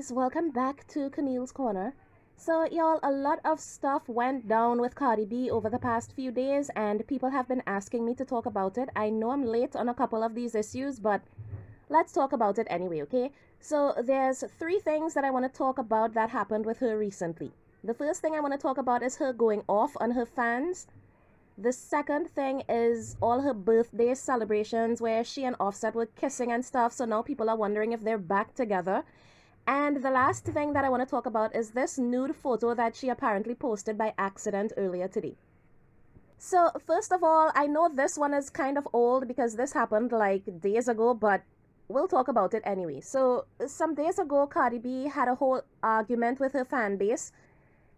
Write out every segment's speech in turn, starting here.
guys, welcome back to Camille's Corner. So, y'all, a lot of stuff went down with Cardi B over the past few days, and people have been asking me to talk about it. I know I'm late on a couple of these issues, but let's talk about it anyway, okay? So, there's three things that I want to talk about that happened with her recently. The first thing I want to talk about is her going off on her fans. The second thing is all her birthday celebrations where she and Offset were kissing and stuff, so now people are wondering if they're back together. And the last thing that I want to talk about is this nude photo that she apparently posted by accident earlier today. So, first of all, I know this one is kind of old because this happened like days ago, but we'll talk about it anyway. So, some days ago, Cardi B had a whole argument with her fan base.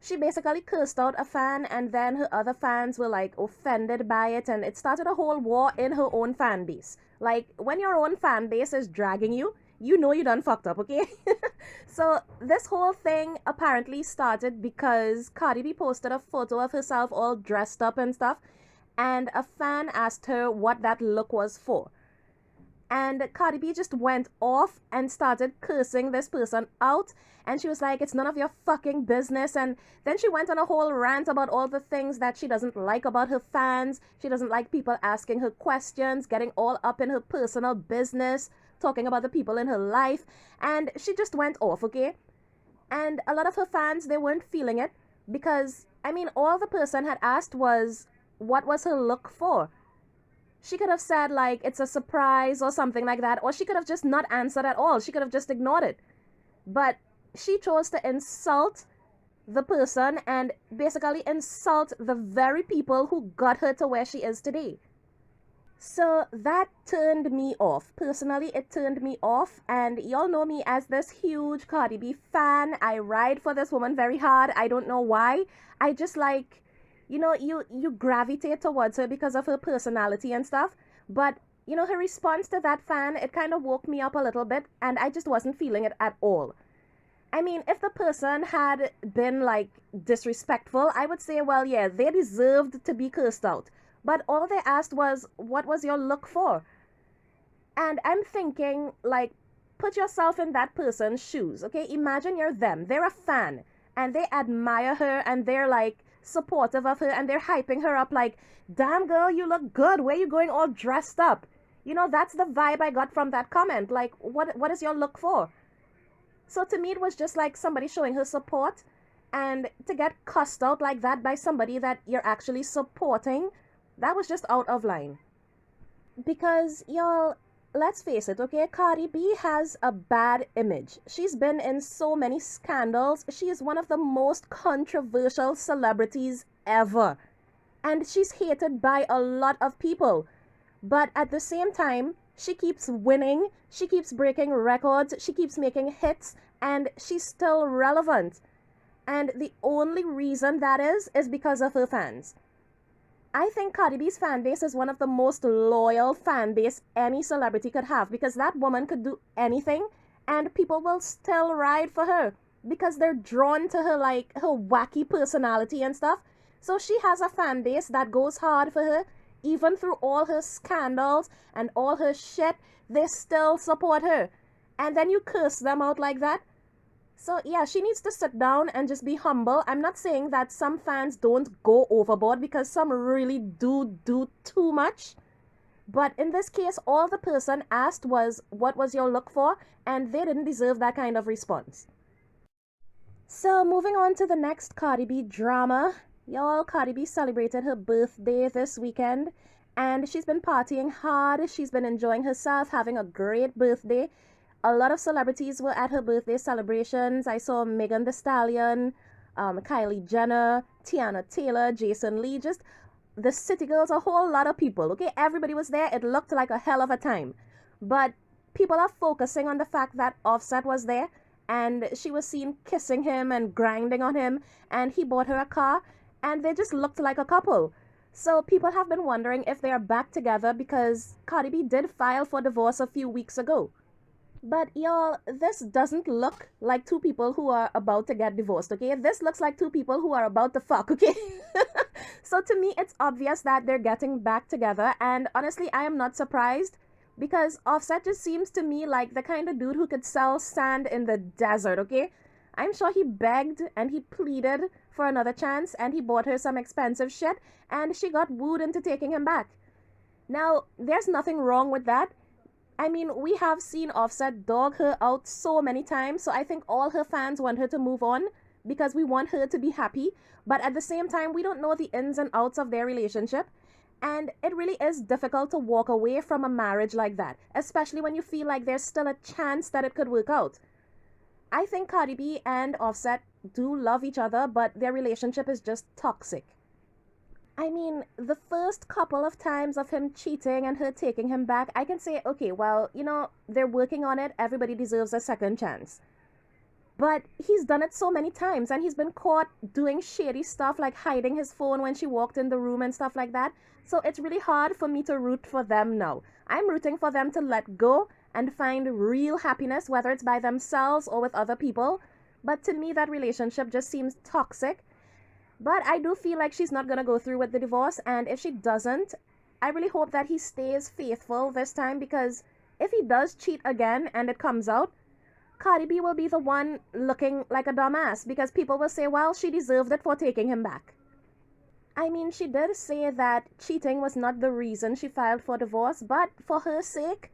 She basically cursed out a fan, and then her other fans were like offended by it, and it started a whole war in her own fan base. Like, when your own fan base is dragging you, you know you done fucked up, okay? So this whole thing apparently started because Cardi B posted a photo of herself all dressed up and stuff, and a fan asked her what that look was for. And Cardi B just went off and started cursing this person out. And she was like, it's none of your fucking business. And then she went on a whole rant about all the things that she doesn't like about her fans. She doesn't like people asking her questions, getting all up in her personal business, talking about the people in her life. And she just went off, okay? And a lot of her fans, they weren't feeling it because, I mean, all the person had asked was, what was her look for? She could have said, like, it's a surprise or something like that, or she could have just not answered at all. She could have just ignored it. But she chose to insult the person and basically insult the very people who got her to where she is today. So that turned me off. Personally, it turned me off. And y'all know me as this huge Cardi B fan. I ride for this woman very hard. I don't know why. I just like, you gravitate towards her because of her personality and stuff. But, her response to that fan, it kind of woke me up a little bit, and I just wasn't feeling it at all. I mean, if the person had been, like, disrespectful, I would say, well, yeah, they deserved to be cursed out. But all they asked was, what was your look for? And I'm thinking, like, put yourself in that person's shoes, okay? Imagine you're them. They're a fan, and they admire her, and they're, like, supportive of her, and they're hyping her up like, damn girl, you look good, where you going all dressed up? That's the vibe I got from that comment. Like, what is your look for? So to me, it was just like somebody showing her support, and to get cussed out like that by somebody that you're actually supporting, that was just out of line. Because, y'all, let's face it, okay? Cardi B has a bad image. She's been in so many scandals. She is one of the most controversial celebrities ever. And she's hated by a lot of people. But at the same time, she keeps winning. She keeps breaking records. She keeps making hits. And she's still relevant. And the only reason that is because of her fans. I think Cardi B's fan base is one of the most loyal fan base any celebrity could have, because that woman could do anything and people will still ride for her because they're drawn to her, like, her wacky personality and stuff. So she has a fan base that goes hard for her. Even through all her scandals and all her shit, they still support her. And then you curse them out like that. So yeah, she needs to sit down and just be humble. I'm not saying that some fans don't go overboard, because some really do too much. But in this case, all the person asked was, what was your look for? And they didn't deserve that kind of response. So moving on to the next Cardi B drama. Y'all, Cardi B celebrated her birthday this weekend. And she's been partying hard. She's been enjoying herself, having a great birthday. A lot of celebrities were at her birthday celebrations. I saw Megan Thee Stallion, Kylie Jenner, Tiana Taylor, Jason Lee, just the city girls, a whole lot of people, okay? Everybody was there. It looked like a hell of a time. But people are focusing on the fact that Offset was there, and she was seen kissing him and grinding on him, and he bought her a car, and they just looked like a couple. So people have been wondering if they are back together, because Cardi B did file for divorce a few weeks ago. But y'all, this doesn't look like two people who are about to get divorced, okay? This looks like two people who are about to fuck, okay? So to me, it's obvious that they're getting back together. And honestly, I am not surprised. Because Offset just seems to me like the kind of dude who could sell sand in the desert, okay? I'm sure he begged and he pleaded for another chance and he bought her some expensive shit and she got wooed into taking him back. Now, there's nothing wrong with that. I mean, we have seen Offset dog her out so many times, so I think all her fans want her to move on because we want her to be happy. But at the same time, we don't know the ins and outs of their relationship. And it really is difficult to walk away from a marriage like that, especially when you feel like there's still a chance that it could work out. I think Cardi B and Offset do love each other, but their relationship is just toxic. I mean, the first couple of times of him cheating and her taking him back, I can say, okay, well, they're working on it. Everybody deserves a second chance. But he's done it so many times and he's been caught doing shady stuff like hiding his phone when she walked in the room and stuff like that. So it's really hard for me to root for them now. I'm rooting for them to let go and find real happiness, whether it's by themselves or with other people. But to me, that relationship just seems toxic. But I do feel like she's not going to go through with the divorce. And if she doesn't, I really hope that he stays faithful this time, because if he does cheat again and it comes out, Cardi B will be the one looking like a dumbass because people will say, well, she deserved it for taking him back. I mean, she did say that cheating was not the reason she filed for divorce, but for her sake,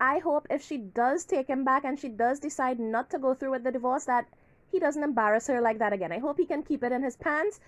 I hope if she does take him back and she does decide not to go through with the divorce, that he doesn't embarrass her like that again. I hope he can keep it in his pants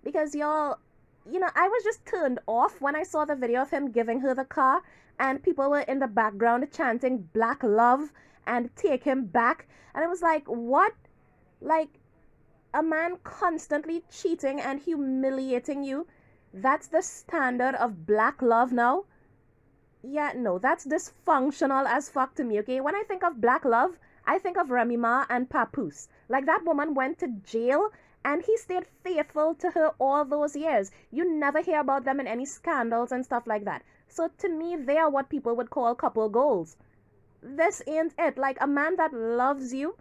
because y'all, I was just turned off when I saw the video of him giving her the car and people were in the background chanting Black Love and take him back. And I was like, what? Like, a man constantly cheating and humiliating you, that's the standard of black love now? Yeah, no, that's dysfunctional as fuck to me, okay? When I think of black love, I think of Remy Ma and Papoose. Like, that woman went to jail and he stayed faithful to her all those years. You never hear about them in any scandals and stuff like that. So to me, they are what people would call couple goals. This ain't it. Like, a man that loves you,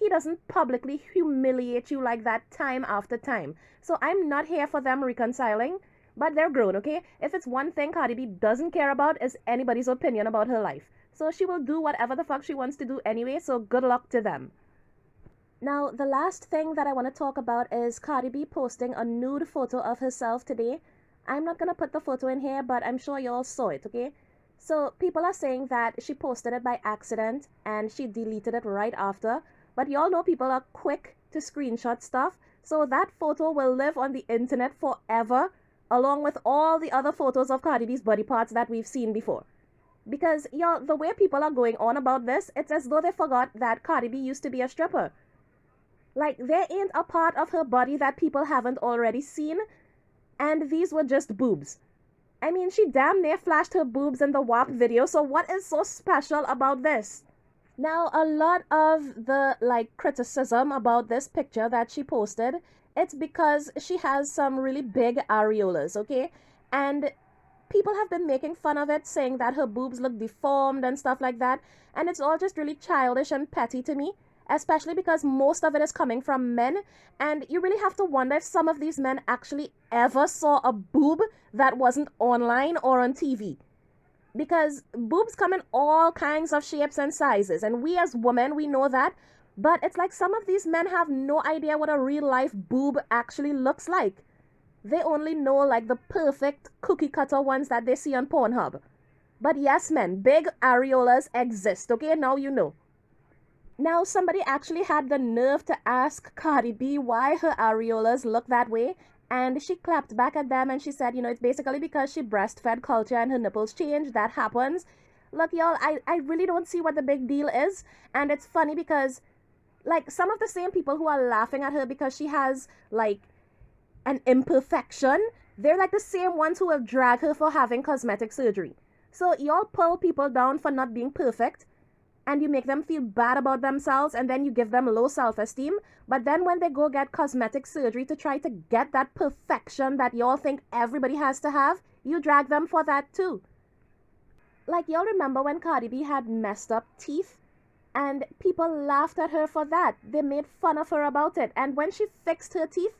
he doesn't publicly humiliate you like that time after time. So I'm not here for them reconciling, but they're grown, okay? If it's one thing Cardi B doesn't care about is anybody's opinion about her life. So she will do whatever the fuck she wants to do anyway, so good luck to them. Now, the last thing that I want to talk about is Cardi B posting a nude photo of herself today. I'm not going to put the photo in here, but I'm sure you all saw it, okay? So people are saying that she posted it by accident and she deleted it right after. But y'all know people are quick to screenshot stuff. So that photo will live on the internet forever, along with all the other photos of Cardi B's body parts that we've seen before. Because, y'all, the way people are going on about this, it's as though they forgot that Cardi B used to be a stripper. Like, there ain't a part of her body that people haven't already seen, and these were just boobs. I mean, she damn near flashed her boobs in the WAP video, so what is so special about this? Now, a lot of the, criticism about this picture that she posted, it's because she has some really big areolas, okay? And people have been making fun of it, saying that her boobs look deformed and stuff like that. And it's all just really childish and petty to me, especially because most of it is coming from men. And you really have to wonder if some of these men actually ever saw a boob that wasn't online or on TV. Because boobs come in all kinds of shapes and sizes, and we as women, we know that. But it's like some of these men have no idea what a real life boob actually looks like. They only know like the perfect cookie cutter ones that they see on Pornhub. But yes, men, big areolas exist, okay? Now you know. Now, somebody actually had the nerve to ask Cardi B why her areolas look that way. And she clapped back at them and she said, it's basically because she breastfed culture and her nipples change. That happens. Look, y'all, I really don't see what the big deal is. And it's funny because, some of the same people who are laughing at her because she has, an imperfection, they're the same ones who will drag her for having cosmetic surgery. So y'all pull people down for not being perfect, and you make them feel bad about themselves, and then you give them low self-esteem. But then when they go get cosmetic surgery to try to get that perfection that y'all think everybody has to have, you drag them for that too. Y'all remember when Cardi B had messed up teeth? And people laughed at her for that. They made fun of her about it. And when she fixed her teeth,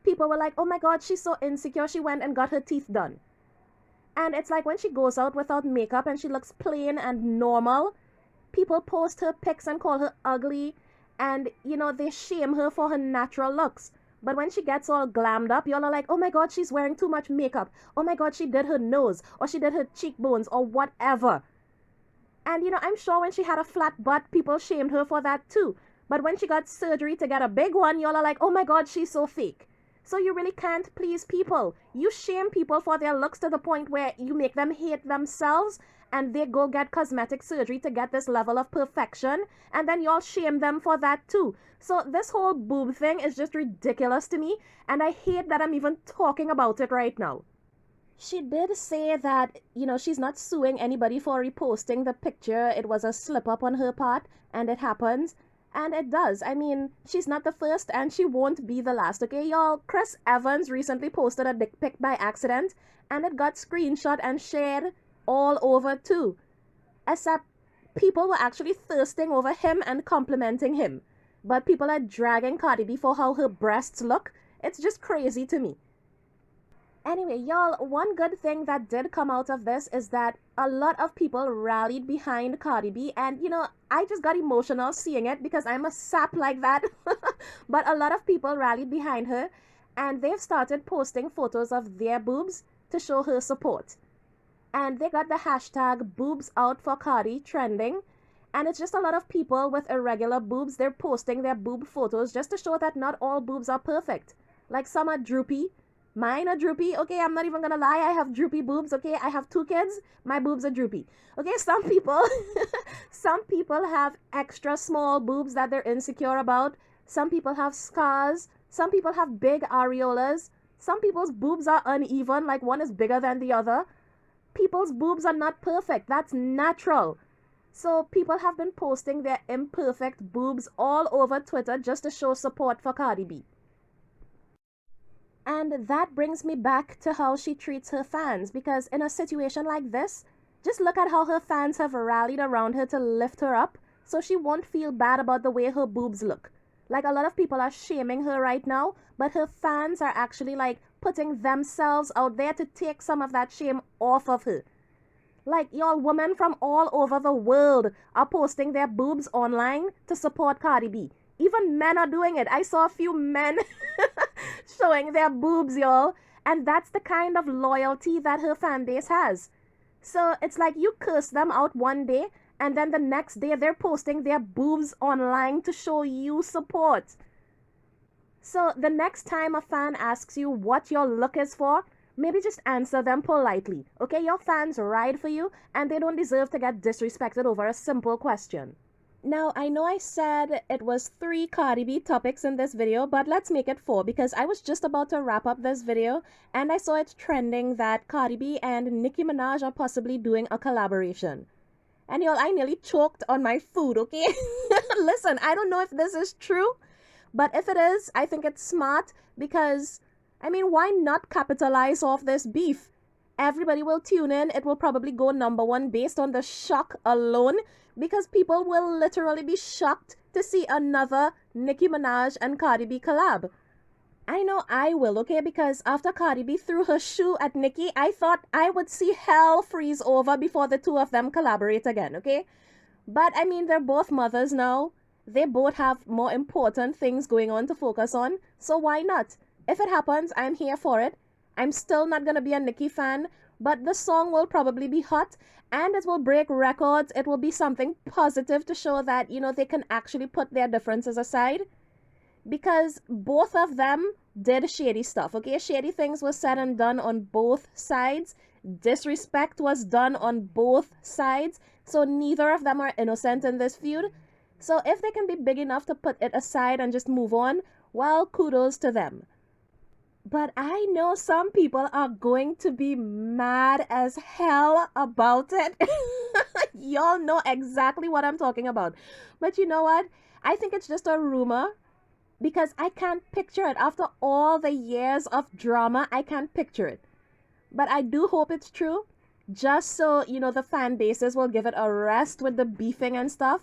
people were like, oh my God, she's so insecure. She went and got her teeth done. And it's like when she goes out without makeup and she looks plain and normal, people post her pics and call her ugly, and they shame her for her natural looks. But when she gets all glammed up, y'all are like, oh my god, she's wearing too much makeup. Oh my god, she did her nose, or she did her cheekbones, or whatever. And I'm sure when she had a flat butt, people shamed her for that too. But when she got surgery to get a big one, y'all are like, oh my god, she's so fake. So you really can't please people. You shame people for their looks to the point where you make them hate themselves, and they go get cosmetic surgery to get this level of perfection, and then y'all shame them for that too. So this whole boob thing is just ridiculous to me, and I hate that I'm even talking about it right now. She did say that, she's not suing anybody for reposting the picture. It was a slip up on her part, and it happens. And it does. I mean, she's not the first, and she won't be the last, okay, y'all? Chris Evans recently posted a dick pic by accident, and it got screenshot and shared all over too. Except people were actually thirsting over him and complimenting him. But people are dragging Cardi B for how her breasts look. It's just crazy to me. Anyway, y'all, one good thing that did come out of this is that a lot of people rallied behind Cardi B, and I just got emotional seeing it because I'm a sap like that. But a lot of people rallied behind her, and they've started posting photos of their boobs to show her support. And they got the hashtag boobs out for Cardi trending, and it's just a lot of people with irregular boobs. They're posting their boob photos just to show that not all boobs are perfect. Like, some are droopy. Mine are droopy. Okay, I'm not even gonna lie. I have droopy boobs. Okay, I have 2 kids. My boobs are droopy. Okay, some people, some people have extra small boobs that they're insecure about. Some people have scars. Some people have big areolas. Some people's boobs are uneven, like one is bigger than the other. People's boobs are not perfect. That's natural. So people have been posting their imperfect boobs all over Twitter just to show support for Cardi B. And that brings me back to how she treats her fans, because in a situation like this, just look at how her fans have rallied around her to lift her up so she won't feel bad about the way her boobs look. Like, a lot of people are shaming her right now, but her fans are actually like putting themselves out there to take some of that shame off of her. Like, y'all, women from all over the world are posting their boobs online to support Cardi B. Even men are doing it. I saw a few men showing their boobs, y'all. And that's the kind of loyalty that her fan base has. So it's like you curse them out one day, and then the next day they're posting their boobs online to show you support. So the next time a fan asks you what your look is for, maybe just answer them politely. Okay, your fans ride for you, and they don't deserve to get disrespected over a simple question. Now, I know I said it was 3 Cardi B topics in this video, but let's make it 4, because I was just about to wrap up this video and I saw it trending that Cardi B and Nicki Minaj are possibly doing a collaboration. And y'all, I nearly choked on my food, okay? Listen, I don't know if this is true, but if it is, I think it's smart because, I mean, why not capitalize off this beef? Everybody will tune in. It will probably go #1 based on the shock alone, because people will literally be shocked to see another Nicki Minaj and Cardi B collab. I know I will, okay? Because after Cardi B threw her shoe at Nicki, I thought I would see hell freeze over before the two of them collaborate again, okay? But I mean, they're both mothers now. They both have more important things going on to focus on, so why not? If it happens, I'm here for it. I'm still not gonna be a Nicki fan, but the song will probably be hot and it will break records. It will be something positive to show that, they can actually put their differences aside. Because both of them did shady stuff, okay? Shady things were said and done on both sides. Disrespect was done on both sides. So neither of them are innocent in this feud. So if they can be big enough to put it aside and just move on, well, kudos to them. But I know some people are going to be mad as hell about it. Y'all know exactly what I'm talking about. But you know what? I think it's just a rumor, because I can't picture it. After all the years of drama, I can't picture it. But I do hope it's true, just so, the fan bases will give it a rest with the beefing and stuff.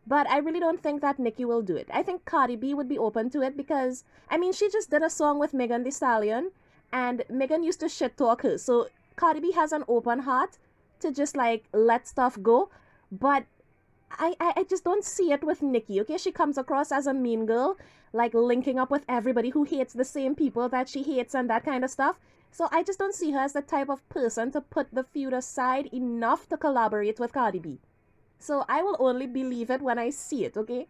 But I really don't think that Nicki will do it. I think Cardi B would be open to it because, I mean, she just did a song with Megan Thee Stallion, and Megan used to shit talk her. So Cardi B has an open heart to just like let stuff go, but I just don't see it with Nicki, okay? She comes across as a mean girl, like linking up with everybody who hates the same people that she hates and that kind of stuff. So I just don't see her as the type of person to put the feud aside enough to collaborate with Cardi B. So I will only believe it when I see it, okay?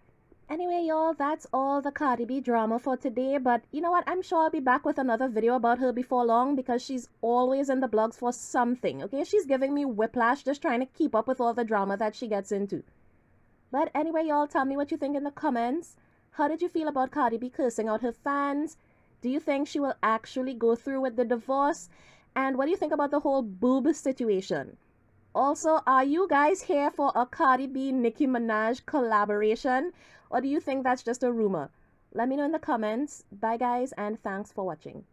Anyway, y'all, that's all the Cardi B drama for today. But you know what? I'm sure I'll be back with another video about her before long because she's always in the blogs for something, okay? She's giving me whiplash just trying to keep up with all the drama that she gets into. But anyway, y'all, tell me what you think in the comments. How did you feel about Cardi B cursing out her fans? Do you think she will actually go through with the divorce? And what do you think about the whole boob situation? Also, are you guys here for a Cardi B Nicki Minaj collaboration? Or do you think that's just a rumor? Let me know in the comments. Bye guys, and thanks for watching.